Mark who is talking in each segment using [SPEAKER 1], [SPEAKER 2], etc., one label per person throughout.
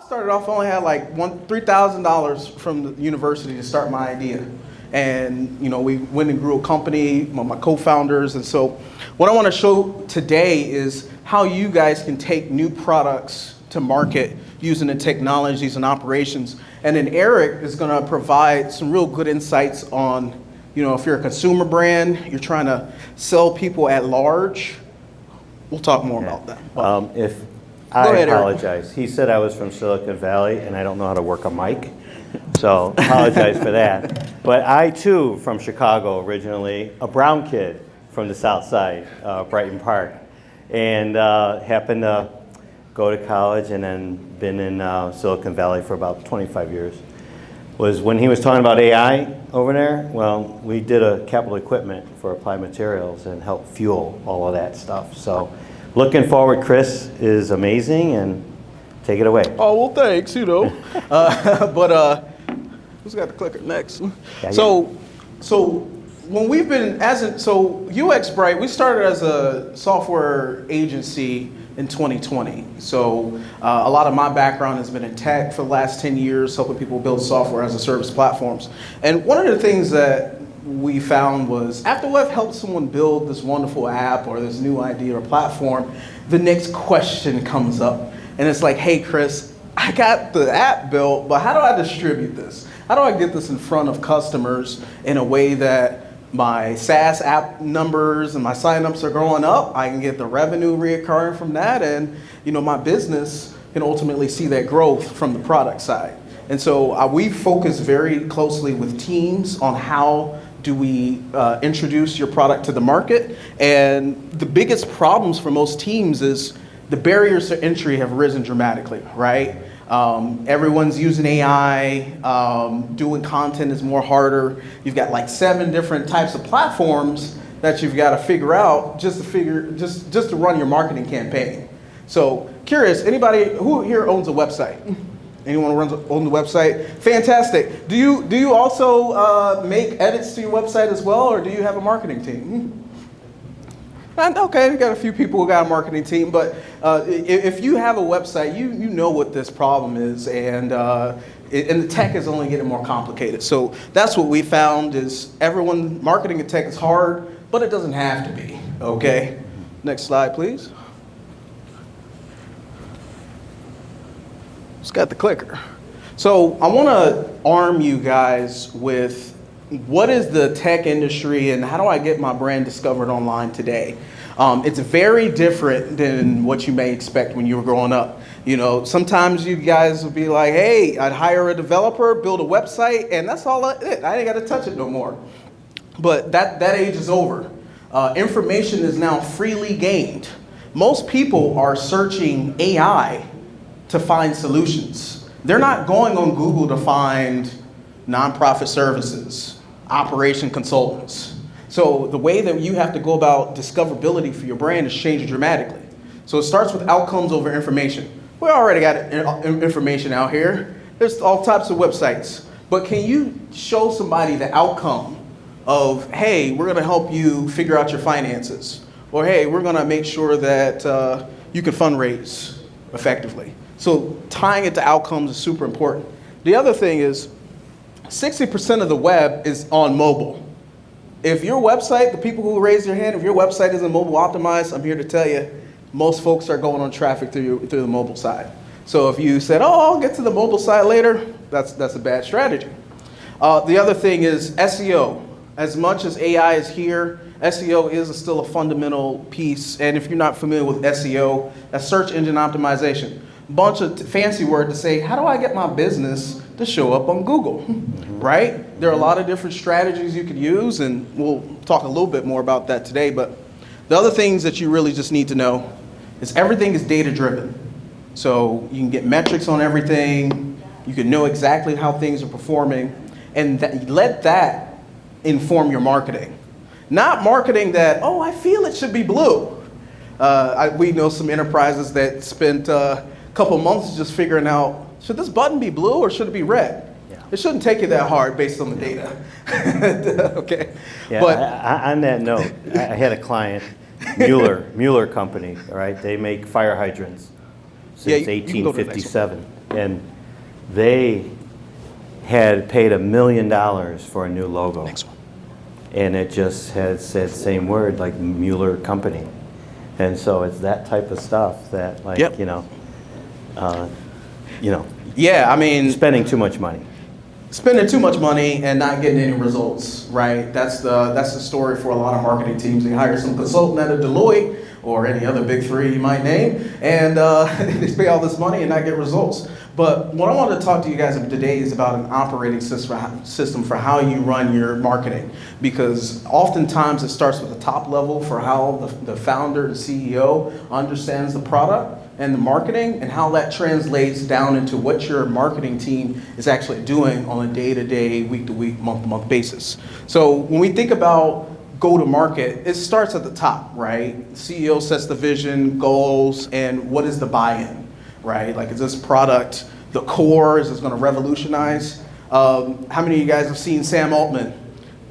[SPEAKER 1] started off, I only had like $3,000 from the university to start my idea. And we went and grew a company, my co-founders. And so what I want to show today is how you guys can take new products to market using the technologies and operations. And then Eric is going to provide some real good insights on, if you're a consumer brand, you're trying to sell people at large. We'll talk more about that.
[SPEAKER 2] If
[SPEAKER 1] Go
[SPEAKER 2] I
[SPEAKER 1] ahead, Eric.
[SPEAKER 2] apologize. He said I was from Silicon Valley and I don't know how to work a mic. So apologize for that. But I too, from Chicago originally, a brown kid from the South Side, Brighton Park, and happened to go to college and then been in Silicon Valley for about 25 years. Was when he was talking about AI over there, well, we did a capital equipment for Applied Materials and helped fuel all of that stuff. So looking forward, Chris is amazing, and take it away.
[SPEAKER 1] Oh, well, thanks, But who's got the clicker next?
[SPEAKER 2] Yeah,
[SPEAKER 1] So when we've been, UX Bright, we started as a software agency in 2020. So a lot of my background has been in tech for the last 10 years, helping people build software as a service platforms. And one of the things that we found was after we've helped someone build this wonderful app or this new idea or platform, the next question comes up. And it's like, hey, Chris, I got the app built, but how do I distribute this? How do I get this in front of customers in a way that my SaaS app numbers and my signups are growing up? I can get the revenue reoccurring from that, and my business can ultimately see that growth from the product side. And so we focus very closely with teams on how do we introduce your product to the market. And the biggest problems for most teams is the barriers to entry have risen dramatically, right? Everyone's using AI, doing content is more harder. You've got like 7 different types of platforms that you've got to figure out just to run your marketing campaign. So curious, anybody who here owns a website? Anyone who own the website? Fantastic. Do you also make edits to your website as well, or do you have a marketing team? Okay, we got a few people who got a marketing team, but if you have a website, you know what this problem is, and the tech is only getting more complicated. So that's what we found is marketing and tech is hard, but it doesn't have to be, okay? Next slide, please. It's got the clicker. So I want to arm you guys with what is the tech industry and how do I get my brand discovered online today? It's very different than what you may expect when you were growing up. Sometimes you guys would be like, hey, I'd hire a developer, build a website, and that's all it. I ain't got to touch it no more. But that age is over. Information is now freely gained. Most people are searching AI to find solutions. They're not going on Google to find nonprofit services, operation consultants. So the way that you have to go about discoverability for your brand is changing dramatically. So it starts with outcomes over information. We already got information out here. There's all types of websites. But can you show somebody the outcome of, hey, we're going to help you figure out your finances, or hey, we're going to make sure that you can fundraise effectively. So tying it to outcomes is super important. The other thing is 60% of the web is on mobile. If your website, the people who raise their hand, if your website isn't mobile optimized, I'm here to tell you, most folks are going on traffic through the mobile side. So if you said, oh, I'll get to the mobile side later, that's a bad strategy. The other thing is SEO. As much as AI is here, SEO is still a fundamental piece. And if you're not familiar with SEO, that's search engine optimization. Bunch of fancy word to say, how do I get my business to show up on Google, right? There are a lot of different strategies you could use, and we'll talk a little bit more about that today. But the other things that you really just need to know is everything is data driven. So you can get metrics on everything. You can know exactly how things are performing, and let that inform your marketing. Not marketing that, oh, I feel it should be blue. We know some enterprises that spent couple months just figuring out, should this button be blue or should it be red? Yeah. It shouldn't take you that hard based on the data. Okay.
[SPEAKER 2] Yeah, but on that note, I had a client, Mueller Company, all right? They make fire hydrants since 1857. and they had paid $1 million for a new logo.
[SPEAKER 1] Next one.
[SPEAKER 2] And it just had said same word, like Mueller Company. And so it's that type of stuff that, like,
[SPEAKER 1] Yep. Yeah, I mean,
[SPEAKER 2] spending too much money.
[SPEAKER 1] spending too much money and not getting any results, right? That's the story for a lot of marketing teams. They hire some consultant at a Deloitte or any other big three you might name, and they spend all this money and not get results. But what I want to talk to you guys about today is about an operating system for how you run your marketing, because oftentimes it starts with the top level for how the founder, the CEO understands the product and the marketing, and how that translates down into what your marketing team is actually doing on a day-to-day, week-to-week, month-to-month basis. So when we think about go-to-market, it starts at the top, right? The CEO sets the vision, goals, and what is the buy-in, right? Like, is this product the core? Is this going to revolutionize? How many of you guys have seen Sam Altman?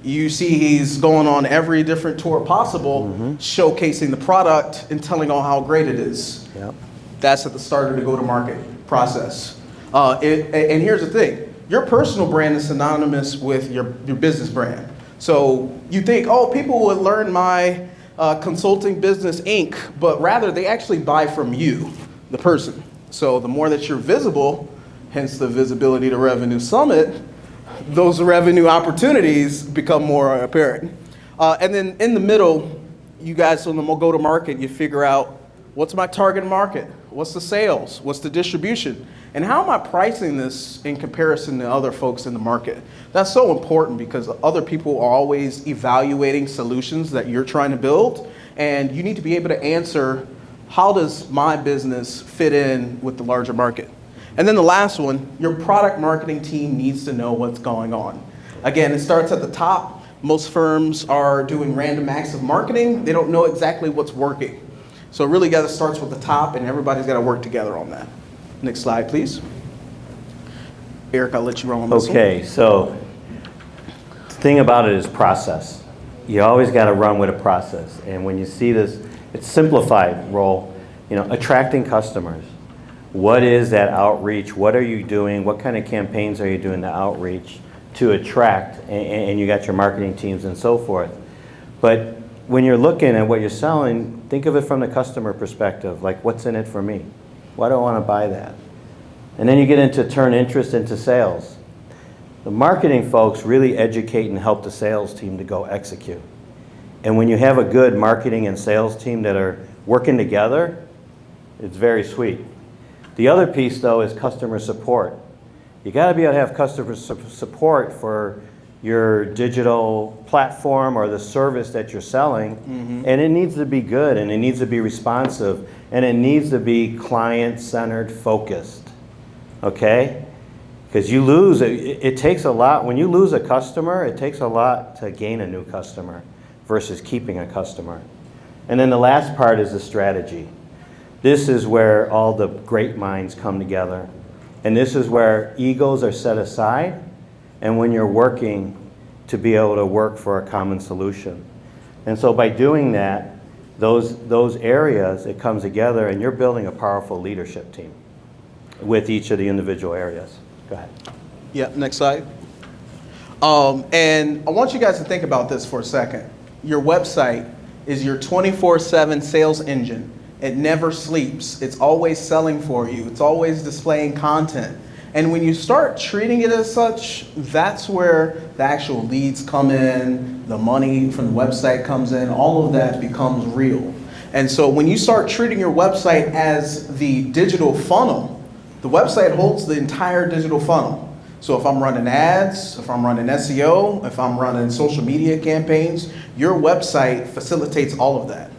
[SPEAKER 1] You see he's going on every different tour possible, showcasing the product and telling all how great it is.
[SPEAKER 2] Yep.
[SPEAKER 1] That's at the start of the go-to-market process. And here's the thing. Your personal brand is synonymous with your business brand. So you think, oh, people would learn my consulting business Inc., but rather they actually buy from you, the person. So the more that you're visible, hence the Visibility to Revenue Summit, those revenue opportunities become more apparent. And then in the middle, you guys on the go-to-market, you figure out, what's my target market? What's the sales? What's the distribution? And how am I pricing this in comparison to other folks in the market? That's so important because other people are always evaluating solutions that you're trying to build, and you need to be able to answer, how does my business fit in with the larger market? And then the last one, your product marketing team needs to know what's going on. Again, it starts at the top. Most firms are doing random acts of marketing. They don't know exactly what's working. So it really starts with the top, and everybody's got to work together on that. Next slide, please. Eric, I'll let you roll on this one.
[SPEAKER 2] Okay, so the thing about it is process. You always got to run with a process. And when you see this, it's simplified role, attracting customers. What is that outreach? What are you doing? What kind of campaigns are you doing to outreach to attract? And you got your marketing teams and so forth. But when you're looking at what you're selling, think of it from the customer perspective, like, what's in it for me? Why do I want to buy that? And then you get into turn interest into sales. The marketing folks really educate and help the sales team to go execute. And when you have a good marketing and sales team that are working together, it's very sweet. The other piece, though, is customer support. You got to be able to have customer support for your digital platform or the service that you're selling, and it needs to be good, and it needs to be responsive, and it needs to be client-centered focused, okay? Because you lose, it takes a lot, when you lose a customer, it takes a lot to gain a new customer versus keeping a customer. And then the last part is the strategy. This is where all the great minds come together, and this is where egos are set aside, and when you're working to be able to work for a common solution. And so by doing that, those areas, it comes together, and you're building a powerful leadership team with each of the individual areas. Go ahead.
[SPEAKER 1] Yeah, next slide. And I want you guys to think about this for a second. Your website is your 24/7 sales engine. It never sleeps. It's always selling for you. It's always displaying content. And when you start treating it as such, that's where the actual leads come in, the money from the website comes in, all of that becomes real. And so when you start treating your website as the digital funnel, the website holds the entire digital funnel. So if I'm running ads, if I'm running SEO, if I'm running social media campaigns, your website facilitates all of that.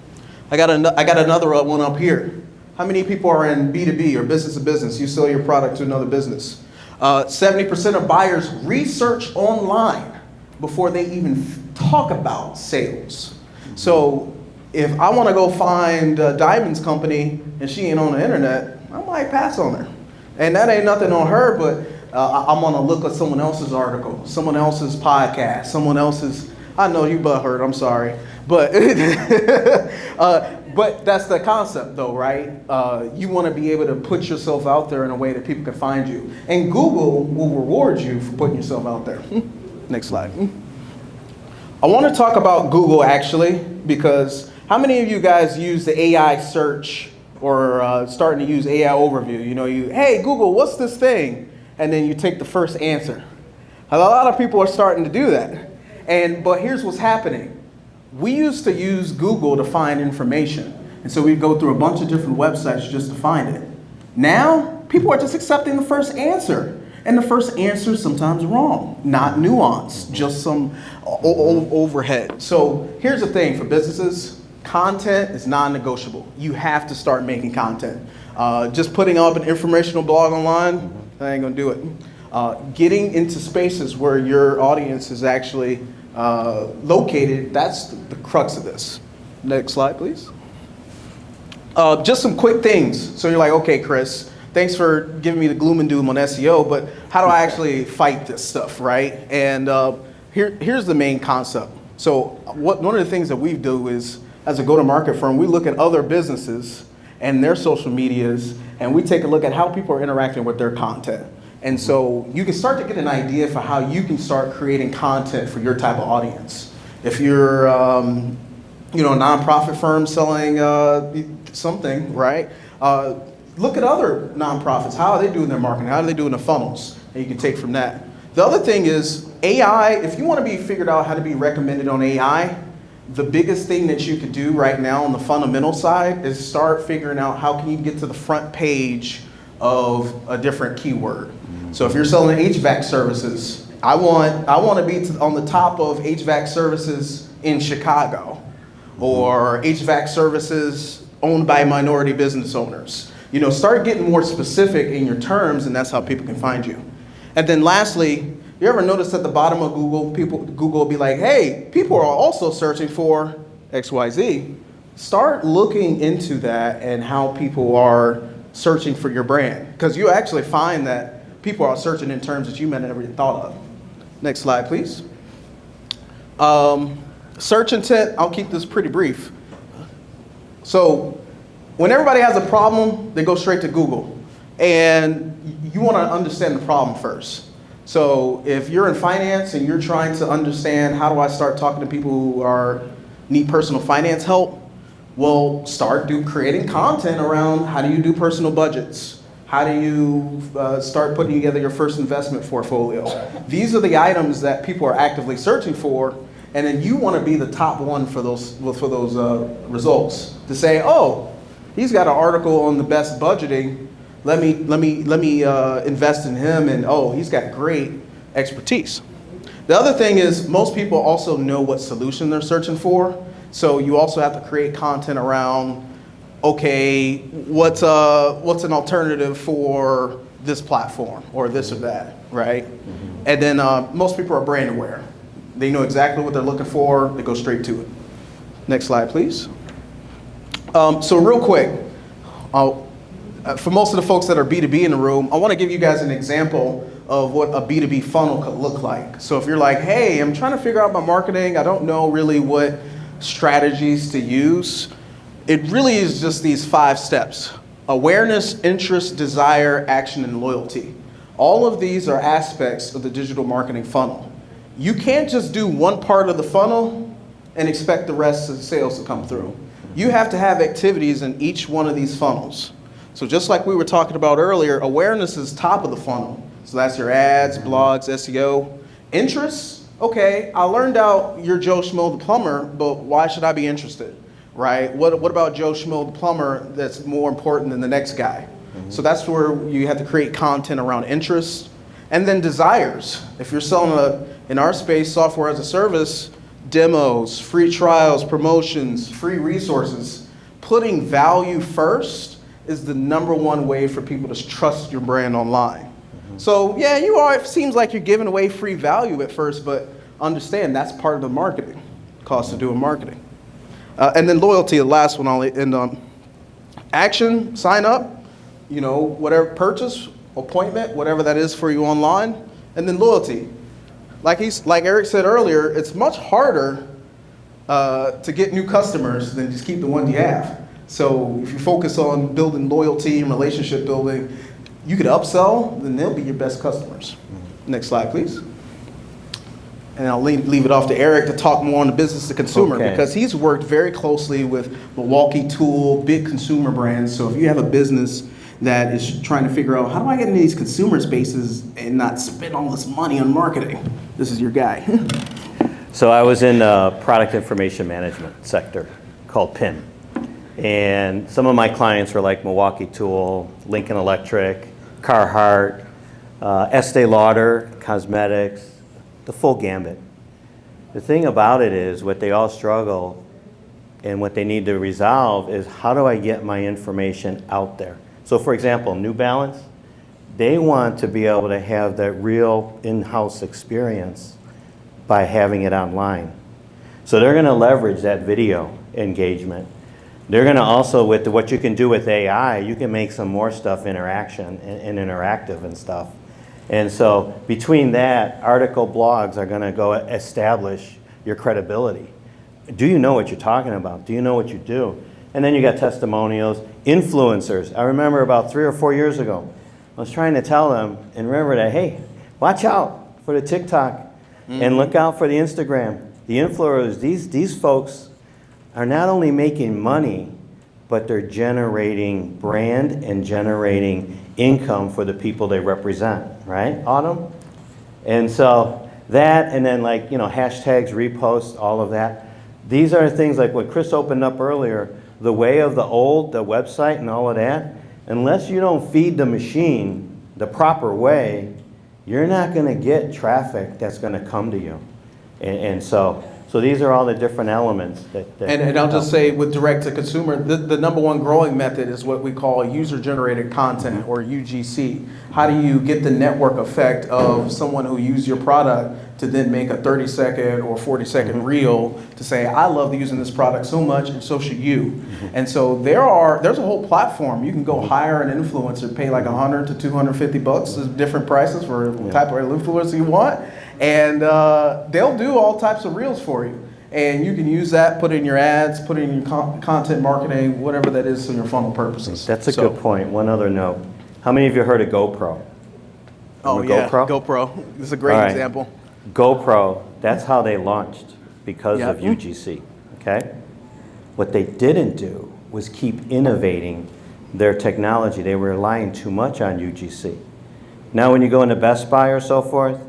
[SPEAKER 1] I got another one up here. How many people are in B2B or business to business? You sell your product to another business. 70% of buyers research online before they even talk about sales. So if I want to go find Diamond's company and she ain't on the internet, I might pass on her. And that ain't nothing on her, but I'm going to look at someone else's article, someone else's podcast, someone else's, I know you butthurt, I'm sorry. But But that's the concept though, right? You want to be able to put yourself out there in a way that people can find you. And Google will reward you for putting yourself out there. Next slide. I want to talk about Google actually, because how many of you guys use the AI search or starting to use AI overview? You know, hey Google, what's this thing? And then you take the first answer. A lot of people are starting to do that. But here's what's happening. We used to use Google to find information. And so we'd go through a bunch of different websites just to find it. Now, people are just accepting the first answer. And the first answer is sometimes wrong, not nuanced, just some overhead. So here's the thing for businesses, content is non-negotiable. You have to start making content. Just putting up an informational blog online, that ain't gonna do it. Getting into spaces where your audience is actually located, that's the crux of this. Next slide, please. Just some quick things. So you're like, okay, Chris, thanks for giving me the gloom and doom on SEO, but how do I actually fight this stuff, right? And here's the main concept. So one of the things that we do is, as a go-to-market firm, we look at other businesses and their social medias, and we take a look at how people are interacting with their content. And so you can start to get an idea for how you can start creating content for your type of audience. If you're a nonprofit firm selling something, right? Look at other nonprofits. How are they doing their marketing? How are they doing the funnels? And you can take from that. The other thing is AI. If you want to be figured out how to be recommended on AI, the biggest thing that you could do right now on the fundamental side is start figuring out how can you get to the front page of a different keyword. So if you're selling HVAC services, I want to be on the top of HVAC services in Chicago, or HVAC services owned by minority business owners. You know, start getting more specific in your terms, and that's how people can find you. And then lastly, you ever notice at the bottom of Google, Google will be like, hey, people are also searching for XYZ. Start looking into that and how people are searching for your brand, because you actually find that people are searching in terms that you might have never thought of. Next slide, please. Search intent, I'll keep this pretty brief. So when everybody has a problem, they go straight to Google. And you want to understand the problem first. So if you're in finance and you're trying to understand how do I start talking to people who need personal finance help, well, start creating content around how do you do personal budgets? How do you start putting together your first investment portfolio? These are the items that people are actively searching for, and then you want to be the top one for those results. To say, oh, he's got an article on the best budgeting. Let me invest in him, and oh, he's got great expertise. The other thing is most people also know what solution they're searching for, so you also have to create content around, okay, what's an alternative for this platform or this or that, right? Mm-hmm. And then most people are brand aware. They know exactly what they're looking for. They go straight to it. Next slide, please. So real quick, for most of the folks that are B2B in the room, I want to give you guys an example of what a B2B funnel could look like. So if you're like, hey, I'm trying to figure out my marketing, I don't know really what strategies to use. It really is just these 5 steps: awareness, interest, desire, action, and loyalty. All of these are aspects of the digital marketing funnel. You can't just do one part of the funnel and expect the rest of the sales to come through. You have to have activities in each one of these funnels. So just like we were talking about earlier, awareness is top of the funnel. So that's your ads, blogs, SEO. Interests, okay, I learned out you're Joe Schmo the plumber, but why should I be interested? Right? What about Joe Schmo the plumber that's more important than the next guy? Mm-hmm. So that's where you have to create content around interests. And then desires. If you're selling in our space, software as a service, demos, free trials, promotions, free resources, putting value first is the #1 way for people to trust your brand online. Mm-hmm. So yeah, it seems like you're giving away free value at first, but understand that's part of the marketing, cost of doing marketing. And then loyalty, the last one I'll end on. Action, sign up, whatever, purchase, appointment, whatever that is for you online. And then loyalty. Like Eric said earlier, it's much harder to get new customers than just keep the ones you have. So if you focus on building loyalty and relationship building, you could upsell, then they'll be your best customers. Next slide, please. And I'll leave it off to Eric to talk more on the business to consumer,
[SPEAKER 2] Okay.
[SPEAKER 1] because he's worked very closely with Milwaukee Tool, big consumer brands. So if you have a business that is trying to figure out, how do I get into these consumer spaces and not spend all this money on marketing? This is your guy.
[SPEAKER 2] So I was in the product information management sector called PIM. And some of my clients were like Milwaukee Tool, Lincoln Electric, Carhartt, Estee Lauder, cosmetics, the full gambit. The thing about it is what they all struggle and what they need to resolve is, how do I get my information out there? So for example, New Balance, they want to be able to have that real in-house experience by having it online. So they're going to leverage that video engagement. They're going to also, with what you can do with AI, you can make some more stuff interaction and interactive and stuff. And so between that, article blogs are going to go establish your credibility. Do you know what you're talking about? Do you know what you do? And then you got testimonials, influencers. I remember about 3 or 4 years ago, I was trying to tell them, and remember that, hey, watch out for the TikTok and look out for the Instagram. The influencers, these folks are not only making money, but they're generating brand and generating income for the people they represent, right, Autumn? And so that, and then like, hashtags, reposts, all of that. These are things like what Chris opened up earlier, the way of the old, the website and all of that. Unless you don't feed the machine the proper way, you're not gonna get traffic that's gonna come to you. And so these are all the different elements that
[SPEAKER 1] And I'll just say, with direct to consumer, the number one growing method is what we call user generated content, or UGC. How do you get the network effect of someone who used your product to then make a 30-second or 40-second reel to say, I love using this product so much, and so should you. And so there's a whole platform. You can go hire an influencer, pay like $100 to $250. There's different prices for the type of influencer you want. And they'll do all types of reels for you. And you can use that, put in your ads, put in your content marketing, whatever that is for your funnel purposes.
[SPEAKER 2] That's a good point. One other note. How many of you heard of GoPro?
[SPEAKER 1] Oh yeah, GoPro. This is a great example.
[SPEAKER 2] GoPro, that's how they launched, because of UGC, okay? What they didn't do was keep innovating their technology. They were relying too much on UGC. Now when you go into Best Buy or so forth,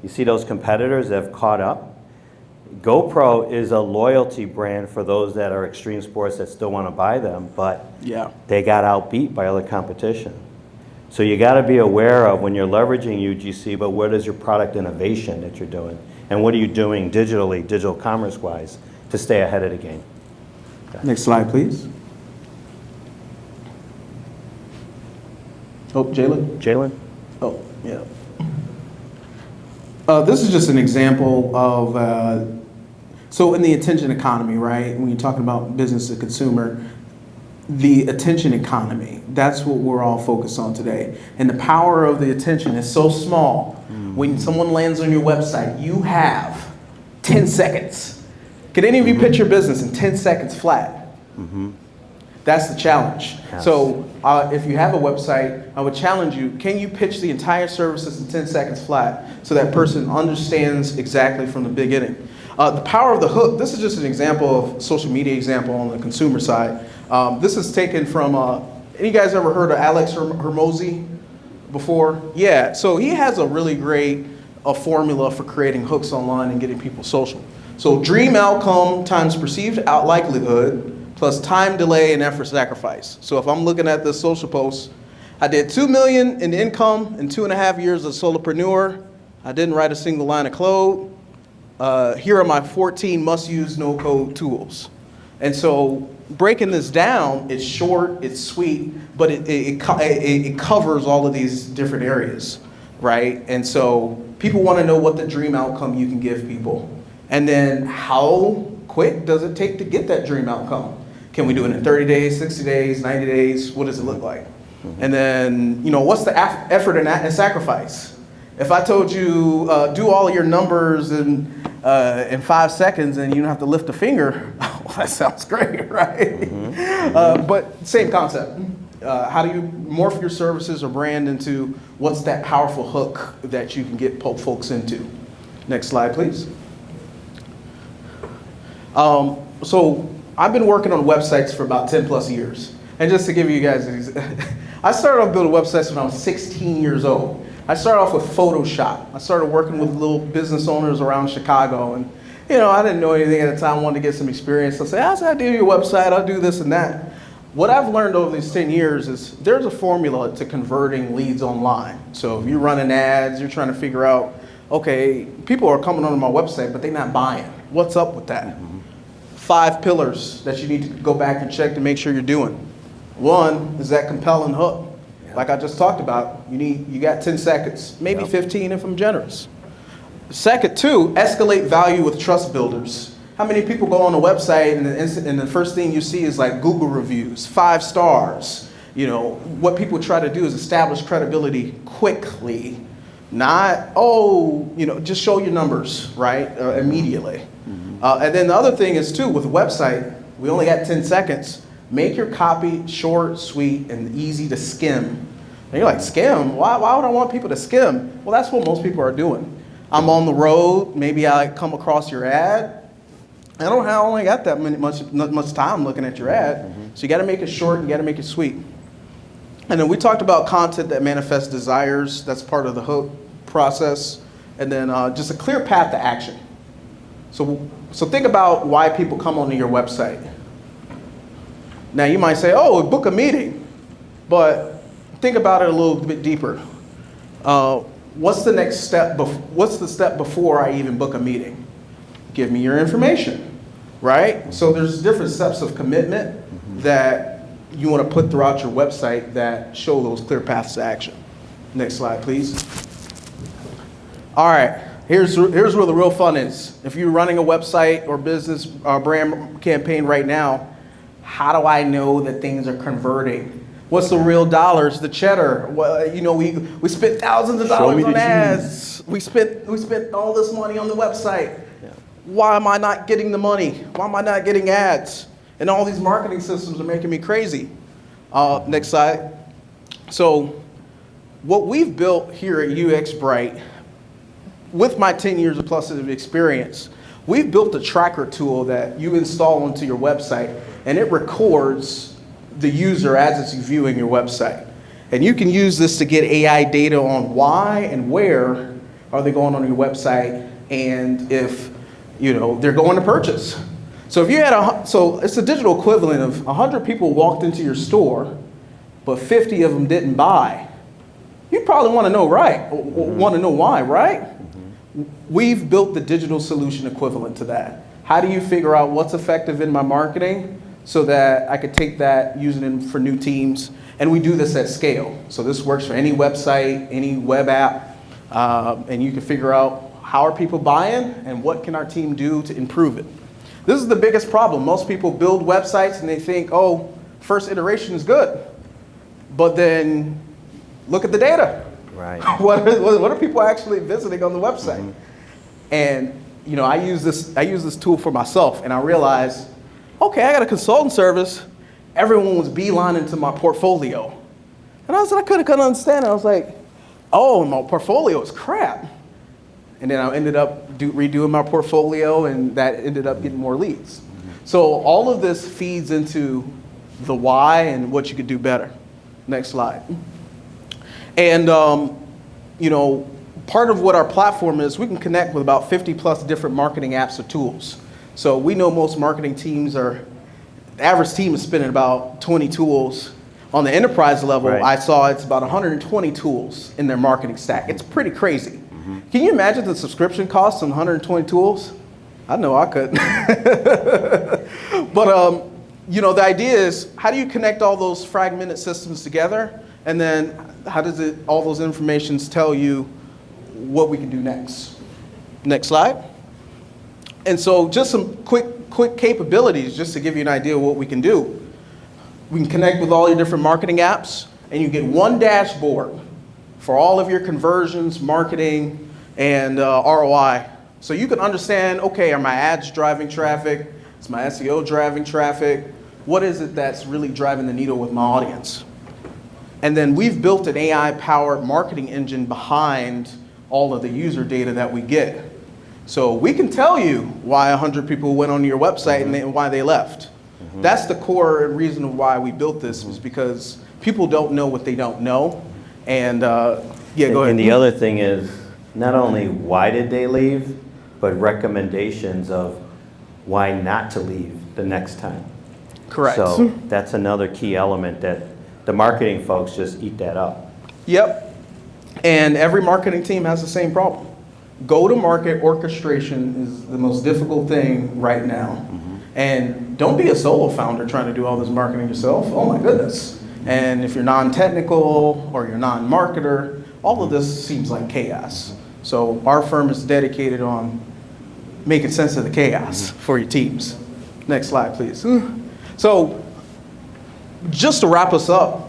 [SPEAKER 2] you see those competitors that have caught up. GoPro is a loyalty brand for those that are extreme sports that still want to buy them, but they got outbeat by other competition. So you got to be aware of when you're leveraging UGC, but what is your product innovation that you're doing? And what are you doing digitally, digital commerce-wise, to stay ahead of the game? Okay.
[SPEAKER 1] Next slide, please. Oh,
[SPEAKER 2] Jalen?
[SPEAKER 1] Oh, yeah. This is just an example of, so in the attention economy, right? When you're talking about business to consumer, the attention economy, that's what we're all focused on today. And the power of the attention is so small. When someone lands on your website, you have 10 seconds. Could any of you pitch your business in 10 seconds flat? That's the challenge.
[SPEAKER 2] Yes.
[SPEAKER 1] So if you have a website, I would challenge you, can you pitch the entire services in 10 seconds flat so that person understands exactly from the beginning? The power of the hook, this is just an example of social media example on the consumer side. This is taken from, any guys ever heard of Alex Hormozi before? Yeah, so he has a really great formula for creating hooks online and getting people social. So dream outcome times perceived likelihood plus time delay and effort sacrifice. So if I'm looking at this social post, I did $2 million in income in 2.5 years as a solopreneur. I didn't write a single line of code. Here are my 14 must-use no-code tools. And so breaking this down, it's short, it's sweet, but it covers all of these different areas, right? And so people want to know what the dream outcome you can give people. And then how quick does it take to get that dream outcome? Can we do it in 30 days, 60 days, 90 days? What does it look like? And then, what's the effort and sacrifice? If I told you, do all your numbers in 5 seconds and you don't have to lift a finger, That sounds great, right? But same concept. How do you morph your services or brand into what's that powerful hook that you can get folks into? Next slide, please. So I've been working on websites for about 10 plus years. And just to give you guys, I started off building websites when I was 16 years old. I started off with Photoshop. I started working with little business owners around Chicago, and I didn't know anything at the time. I wanted to get some experience. I said, how's I do your website? I'll do this and that. What I've learned over these 10 years is there's a formula to converting leads online. So if you're running ads, you're trying to figure out, okay, people are coming onto my website, but they're not buying. What's up with that? 5 pillars that you need to go back and check to make sure you're doing. One is that compelling hook. Like I just talked about, you got 10 seconds, maybe 15 if I'm generous. Second, 2, escalate value with trust builders. How many people go on a website and the first thing you see is like Google reviews, 5 stars. What people try to do is establish credibility quickly, not, just show your numbers, right, immediately. And then the other thing is too, with a website, we only got 10 seconds. Make your copy short, sweet, and easy to skim. And you're like, skim? Why would I want people to skim? Well, that's what most people are doing. I'm on the road, maybe I come across your ad. I only got that much time looking at your ad. So you gotta make it short and you gotta make it sweet. And then we talked about content that manifests desires. That's part of the hook process. And then just a clear path to action. So think about why people come onto your website. Now you might say, oh, book a meeting, but think about it a little bit deeper. What's the next step? What's the step before I even book a meeting? Give me your information, right? So there's different steps of commitment that you want to put throughout your website that show those clear paths to action. Next slide, please. All right, here's where the real fun is. If you're running a website or business brand campaign right now, how do I know that things are converting? What's the real dollars, the cheddar? Well, we spent thousands of dollars on ads. We spent all this money on the website. Yeah. Why am I not getting the money? Why am I not getting ads? And all these marketing systems are making me crazy. Next slide. So what we've built here at UX Bright, with my 10 years of plus of experience, we've built a tracker tool that you install onto your website, and it records the user as it's viewing your website. And you can use this to get AI data on why and where are they going on your website, and if they're going to purchase. So if you had so it's a digital equivalent of 100 people walked into your store, but 50 of them didn't buy. You probably want to know, right? Want to know why, right? We've built the digital solution equivalent to that. How do you figure out what's effective in my marketing so that I could take that, use it for new teams? And we do this at scale. So this works for any website, any web app, and you can figure out how are people buying and what can our team do to improve it. This is the biggest problem. Most people build websites and they think, oh, first iteration is good. But then look at the data. Right. What are people actually visiting on the website? And I use this tool for myself, and I realized, okay, I got a consulting service. Everyone was beelining to my portfolio, and I couldn't understand it. I was like, oh, my portfolio is crap. And then I ended up redoing my portfolio, and that ended up getting more leads. So all of this feeds into the why and what you could do better. Next slide. And, part of what our platform is, we can connect with about 50 plus different marketing apps or tools. So we know most marketing teams the average team is spending about 20 tools. On the enterprise level, right. I saw it's about 120 tools in their marketing stack. It's pretty crazy. Can you imagine the subscription costs on 120 tools? I know I couldn't. But, the idea is, how do you connect all those fragmented systems together? And then how does all those informations tell you what we can do next? Next slide. And so just some quick capabilities just to give you an idea of what we can do. We can connect with all your different marketing apps, and you get one dashboard for all of your conversions, marketing, and ROI. So you can understand, okay, are my ads driving traffic? Is my SEO driving traffic? What is it that's really driving the needle with my audience? And then we've built an AI-powered marketing engine behind all of the user data that we get. So we can tell you why 100 people went on your website and why they left. That's the core reason why we built this, is because people don't know what they don't know. And yeah, go ahead.
[SPEAKER 2] And the other thing is, not only why did they leave, but recommendations of why not to leave the next time.
[SPEAKER 1] Correct.
[SPEAKER 2] So that's another key element that the marketing folks just eat that up.
[SPEAKER 1] Yep. And every marketing team has the same problem. Go-to-market orchestration is the most difficult thing right now. And don't be a solo founder trying to do all this marketing yourself. Oh my goodness. And if you're non-technical or you're non-marketer, all of this seems like chaos. So our firm is dedicated on making sense of the chaos for your teams. Next slide, please. So just to wrap us up,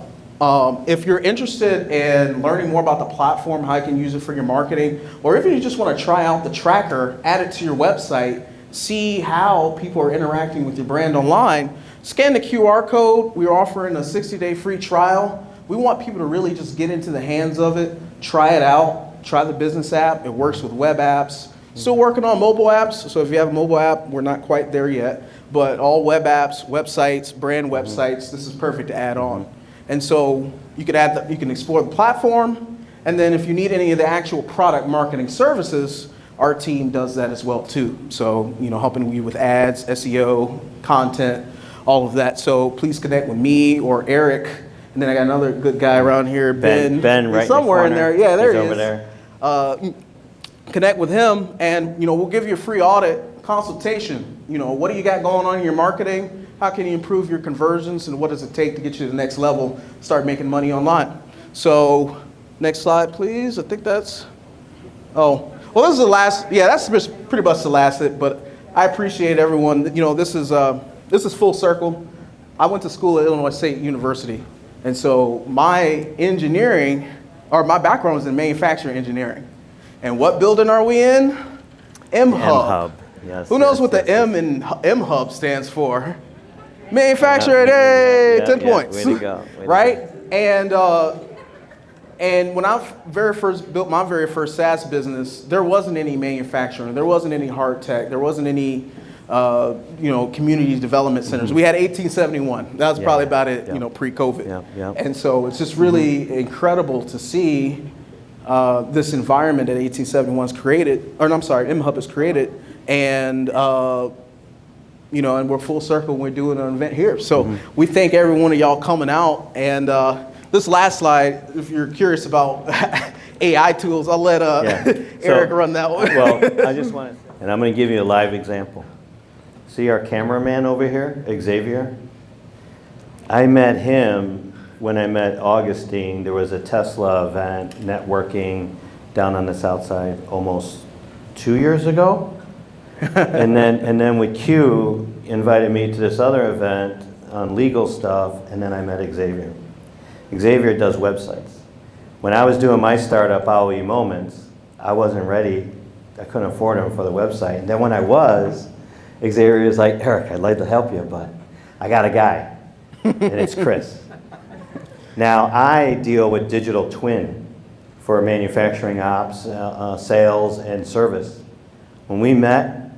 [SPEAKER 1] if you're interested in learning more about the platform, how you can use it for your marketing, or if you just want to try out the tracker, add it to your website, see how people are interacting with your brand online, scan the QR code. We're offering a 60-day free trial. We want people to really just get into the hands of it, try it out, try the business app. It works with web apps. Still working on mobile apps, so if you have a mobile app, we're not quite there yet, but all web apps, websites, brand websites, this is perfect to add on. And so you can you can explore the platform, and then if you need any of the actual product marketing services, our team does that as well too. So, helping you with ads, SEO, content, all of that. So please connect with me or Eric. And then I got another good guy around here, Ben.
[SPEAKER 2] Ben, right
[SPEAKER 1] somewhere in there. Yeah, there he
[SPEAKER 2] over
[SPEAKER 1] is.
[SPEAKER 2] There.
[SPEAKER 1] Connect with him, and we'll give you a free audit consultation. What do you got going on in your marketing? How can you improve your conversions, and what does it take to get you to the next level, start making money online? So next slide, please. I think that's, well, this is the last, that's pretty much the last but I appreciate everyone. This is full circle. I went to school at Illinois State University, and so my background was in manufacturing engineering. And what building are we in? M-Hub.
[SPEAKER 2] Yes.
[SPEAKER 1] Who knows what the M in M-Hub stands for? Manufacturing, hey, 10 points.
[SPEAKER 2] Way to go.
[SPEAKER 1] Right? And when I built my very first SaaS business, there wasn't any manufacturing, there wasn't any hard tech, there wasn't any community development centers. We had 1871. That was probably about it, pre-COVID. And so it's just really incredible to see this environment that 1871's created, M-Hub has created, and and we're full circle. We're doing an event here, so we thank every one of y'all coming out. And this last slide, if you're curious about AI tools, I'll let Eric run that one.
[SPEAKER 2] Well, I just want to, and I'm going to give you a live example. See our cameraman over here, Xavier? I met him when I met Augustine. There was a Tesla event, networking, down on the south side almost 2 years ago. and then with Q, invited me to this other event on legal stuff, and then I met Xavier. Xavier does websites. When I was doing my startup, AOE Moments, I wasn't ready. I couldn't afford him for the website. And then when I was, Xavier was like, Eric, I'd like to help you, but I got a guy, and it's Chris. Now, I deal with digital twin for manufacturing ops, sales, and service. When we met,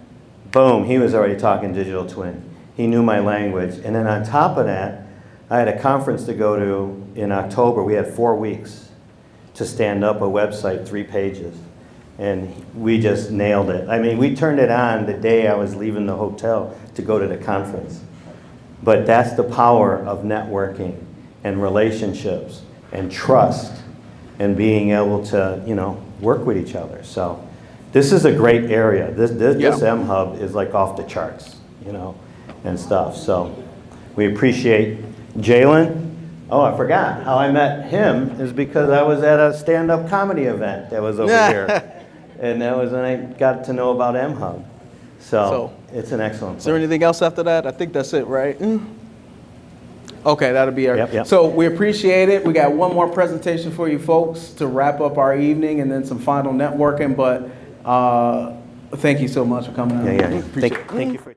[SPEAKER 2] boom, he was already talking digital twin. He knew my language. And then on top of that, I had a conference to go to in October. We had 4 weeks to stand up a website, 3 pages. And we just nailed it. I mean, we turned it on the day I was leaving the hotel to go to the conference. But that's the power of networking and relationships and trust and being able to, work with each other. So this is a great area. This M-Hub is like off the charts, and stuff. So we appreciate Jalen. Oh, I forgot how I met him is because I was at a stand-up comedy event that was over here. And that was when I got to know about M-Hub. So it's an excellent place.
[SPEAKER 1] Is there anything else after that? I think that's it, right? Okay, that'll be our.
[SPEAKER 2] Yep.
[SPEAKER 1] So we appreciate it. We got one more presentation for you folks to wrap up our evening, and then some final networking. But thank you so much for coming out.
[SPEAKER 2] Yeah.
[SPEAKER 1] Thank
[SPEAKER 2] Thank you for.